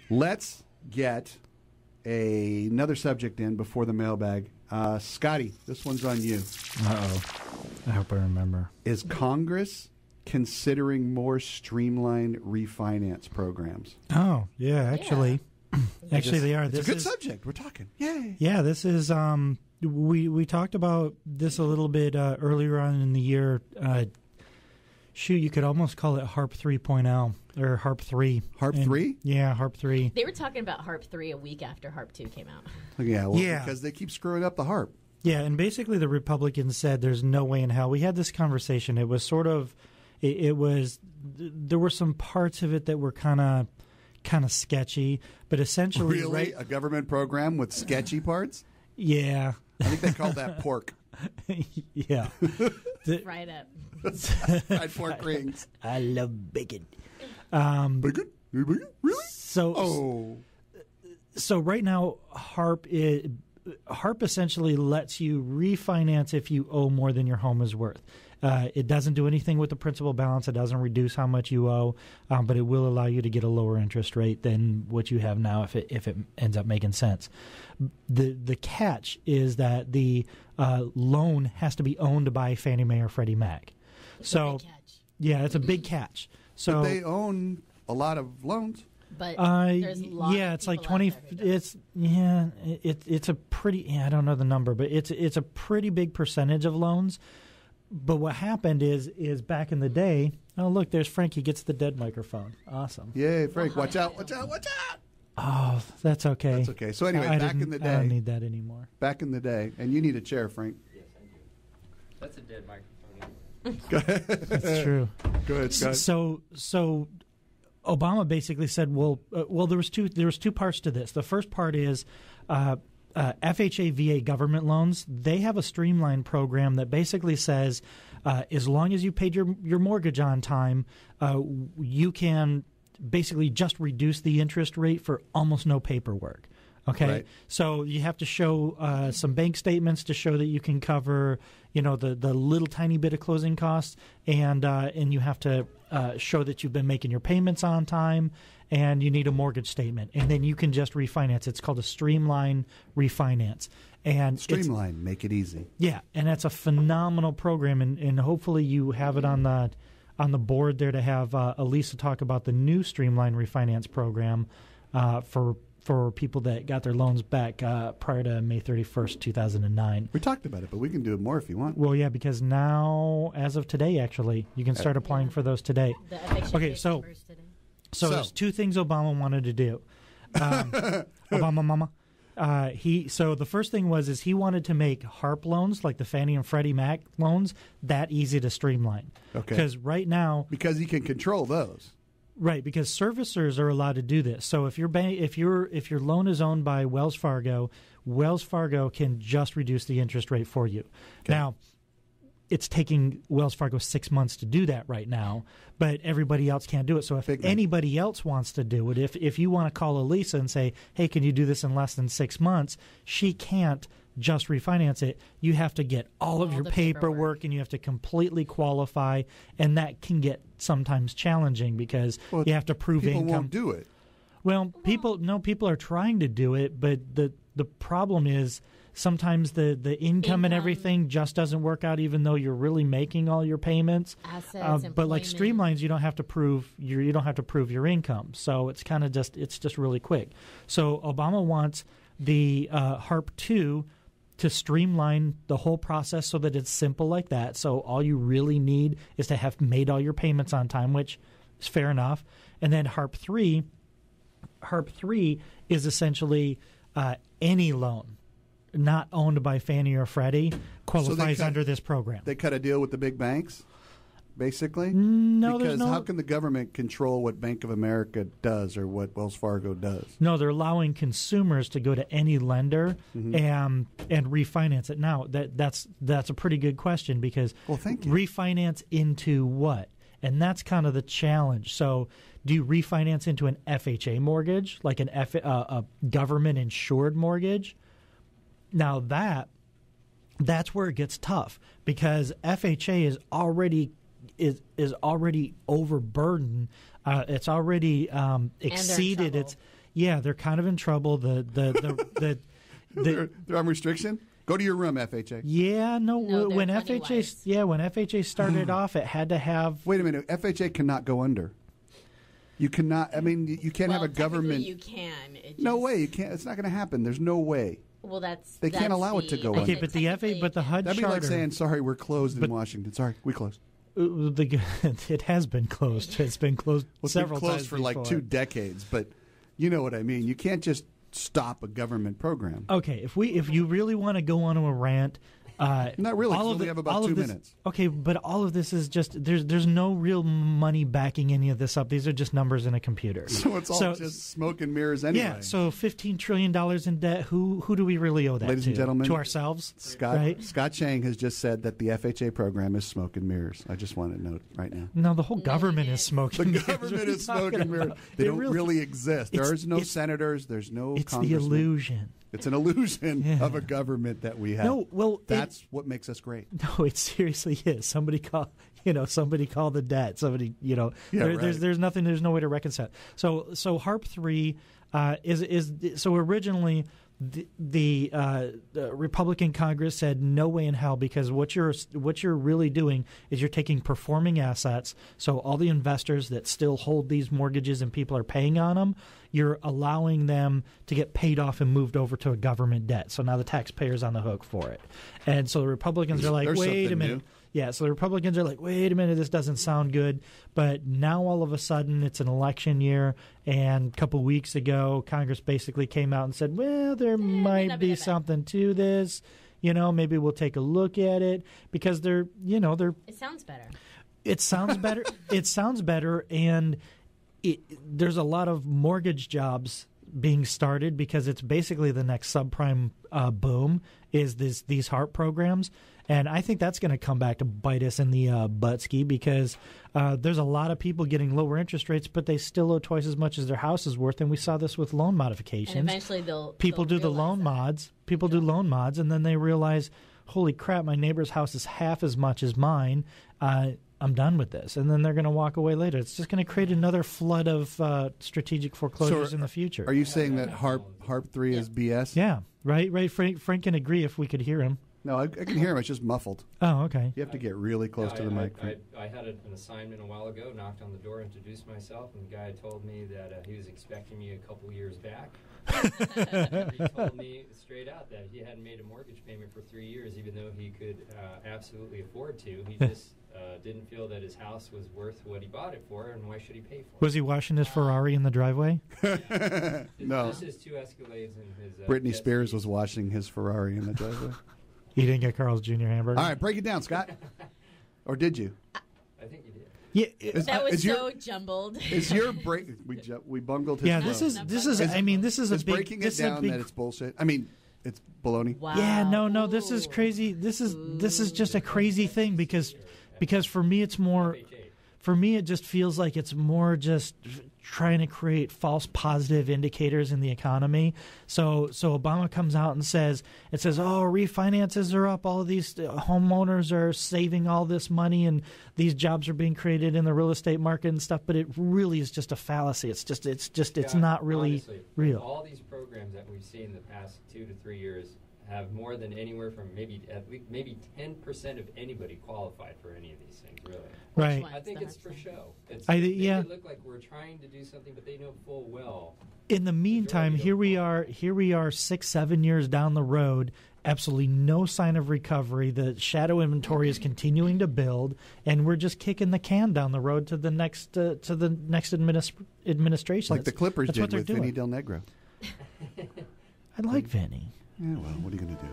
Let's get another subject in before the mailbag. Scotty, this one's on you. Uh-oh. I hope I remember. Is Congress considering more streamlined refinance programs? Oh, yeah, actually. Actually, they are. It's a good subject. We're talking. Yay. Yeah, this is... We talked about this a little bit earlier on in the year. You could almost call it HARP 3.0 or HARP 3. HARP 3? Yeah, HARP 3. They were talking about HARP 3 a week after HARP 2 came out. Yeah, because they keep screwing up the HARP. Yeah, and basically the Republicans said there's no way in hell. We had this conversation. It was sort of... It was... There were some parts of it that were kind of sketchy, but essentially... Really? Right, a government program with sketchy parts? Yeah. I think they called that pork. Yeah. Fried up. Fried pork rings. I love bacon. Bacon? Really? So right now, HARP essentially lets you refinance if you owe more than your home is worth. It doesn't do anything with the principal balance. It doesn't reduce how much you owe, but it will allow you to get a lower interest rate than what you have now if it ends up making sense. The catch is that the loan has to be owned by Fannie Mae or Freddie Mac. It's a big catch. Yeah, it's a big catch. So but they own a lot of loans. But there's a lot of it's like people 20. out there It's a pretty. I don't know the number, but it's a pretty big percentage of loans. But what happened is back in the day. Oh, look, there's Frank. He gets the dead microphone. Awesome. Yay, Frank! Watch out! Watch out! Watch out! Oh, that's okay. That's okay. So anyway, back in the day, I don't need that anymore. Back in the day, and you need a chair, Frank. Yes, I do. That's a dead microphone. That's true. Go ahead, Scott. So Obama basically said, well, there was two parts to this. The first part is FHA VA government loans. They have a Streamline program that basically says as long as you paid your mortgage on time, you can basically just reduce the interest rate for almost no paperwork. Okay, right. So you have to show some bank statements to show that you can cover, the little tiny bit of closing costs, and you have to show that you've been making your payments on time, and you need a mortgage statement, and then you can just refinance. It's called a Streamline refinance. And Streamline, make it easy. Yeah, and that's a phenomenal program, and hopefully you have it on the board there to have Elisa talk about the new Streamline refinance program for people that got their loans back prior to May 31st, 2009. We talked about it, but we can do it more if you want. Well, yeah, because now, as of today, actually, you can start applying for those today. The FHA Okay, so there's two things Obama wanted to do. Obama mama. So the first thing was he wanted to make HARP loans, like the Fannie and Freddie Mac loans, that easy to streamline. Okay. Because right now... Because he can control those. Right, because servicers are allowed to do this. So if your loan is owned by Wells Fargo can just reduce the interest rate for you. Okay. Now, it's taking Wells Fargo 6 months to do that right now, but everybody else can't do it. So if anybody else wants to do it, if you want to call Elisa and say, hey, can you do this in less than 6 months, she can't just refinance it. You have to get all of your paperwork and you have to completely qualify, and that can get sometimes challenging because you have to prove income. People won't do it. Well, people are trying to do it, but the problem is sometimes the income and everything just doesn't work out, even though you're really making all your payments. Assets, but like Streamlines, you don't have to prove your income, so it's kind of just really quick. So Obama wants the HARP 2 to streamline the whole process so that it's simple like that. So all you really need is to have made all your payments on time, which is fair enough. And then HARP 3 is essentially any loan not owned by Fannie or Freddie qualifies under this program. They cut a deal with the big banks, basically? No, because how can the government control what Bank of America does or what Wells Fargo does? No, they're allowing consumers to go to any lender and refinance it. Now, that's a pretty good question because thank you. Refinance into what? And that's kind of the challenge. So do you refinance into an FHA mortgage, like a government-insured mortgage? Now, that's where it gets tough because FHA is already overburdened. It's already exceeded its yeah, they're kind of in trouble. They're on restriction. Go to your room, FHA. Yeah, No, when they're FHA, when FHA started off, it had to have. Wait a minute, FHA cannot go under. You cannot. I mean, you can't have a government. You can. No way. You can't. It's not going to happen. There's no way. Well, they can't allow it to go Okay, under. but the HUD That'd be charter. like saying, "Sorry, we're closed in Washington. Sorry, we closed." It has been closed. It's been closed several closed times for before. like 2 decades. But you know what I mean. You can't just stop a government program. Okay, if you really want to go on a rant, not really. All of we it- have all about of 2 this- minutes. Okay, but all of this is just there's no real money backing any of this up. These are just numbers in a computer. So it's all just smoke and mirrors anyway. Yeah. So $15 trillion in debt. Who do we really owe that Ladies to? and gentlemen, to ourselves. Scott Chang has just said that the FHA program is smoke and mirrors. I just want to note right now. No, the whole government is smoke and mirrors. The government What are you is smoke talking and mirrors. about? They It don't really exist. There's no it's- senators. There's no It's the congressmen. illusion. It's an illusion Yeah. of a government that we have. No, well, that's what makes us great. No, it seriously is. Somebody call the debt. Somebody, Yeah, there's nothing. There's no way to reconcile. So HARP 3 is so originally the Republican Congress said no way in hell, because what you're really doing is you're taking performing assets. So all the investors that still hold these mortgages and people are paying on them, you're allowing them to get paid off and moved over to a government debt. So now the taxpayer's on the hook for it. And so the Republicans are like, There's wait a something minute. new. Yeah, so the Republicans are like, wait a minute, this doesn't sound good. But now all of a sudden it's an election year, and a couple weeks ago Congress basically came out and said, well, there might be something to this. Maybe we'll take a look at it, because they're. It sounds better. It sounds better. It sounds better, and there's a lot of mortgage jobs being started, because it's basically the next subprime boom is these HARP programs. And I think that's going to come back to bite us in the butt ski, because there's a lot of people getting lower interest rates, but they still owe twice as much as their house is worth. And we saw this with loan modifications. And eventually people do the loan mods. People do loan mods, and then they realize, holy crap, my neighbor's house is half as much as mine. I'm done with this. And then they're going to walk away later. It's just going to create another flood of strategic foreclosures in the future. Are you saying that HARP 3 is BS? Yeah, right. Frank can agree if we could hear him. No, I can hear him. It's just muffled. Oh, okay. You have to get really close to the mic. I had an assignment a while ago, knocked on the door, introduced myself, and the guy told me that he was expecting me a couple years back. He told me straight out that he hadn't made a mortgage payment for 3 years, even though he could absolutely afford to. He just didn't feel that his house was worth what he bought it for, and why should he pay for it? Was he washing his Ferrari in the driveway? No. Just his 2 Escalades and his... Britney Spears was washing his Ferrari in the driveway. He didn't get Carl's Jr. hamburger? All right, break it down, Scott. Or did you? I think you did. Yeah, That was so jumbled. Is your break? We bungled his. yeah. This is. I mean, this is a Is big. breaking this it is a down big, that it's bullshit. I mean, it's baloney. Wow. Yeah, no. This is crazy. This is just a crazy thing, because for me it's more. For me, it just feels like it's more just trying to create false positive indicators in the economy. So Obama comes out and says, oh, refinances are up. All of these homeowners are saving all this money, and these jobs are being created in the real estate market and stuff. But it really is just a fallacy. It's not really honestly, real. All these programs that we've seen in the past 2 to 3 years have more than anywhere from maybe 10% of anybody qualified for any of these things, really. Right. I think it's for show. Yeah. They look like we're trying to do something, but they know full well. In the meantime, here we are 6-7 years down the road, absolutely no sign of recovery. The shadow inventory is continuing to build, and we're just kicking the can down the road to the next administration. Like the Clippers that's did what they're with doing. Vinny Del Negro. I like Vinny. Yeah, well, what are you going to do?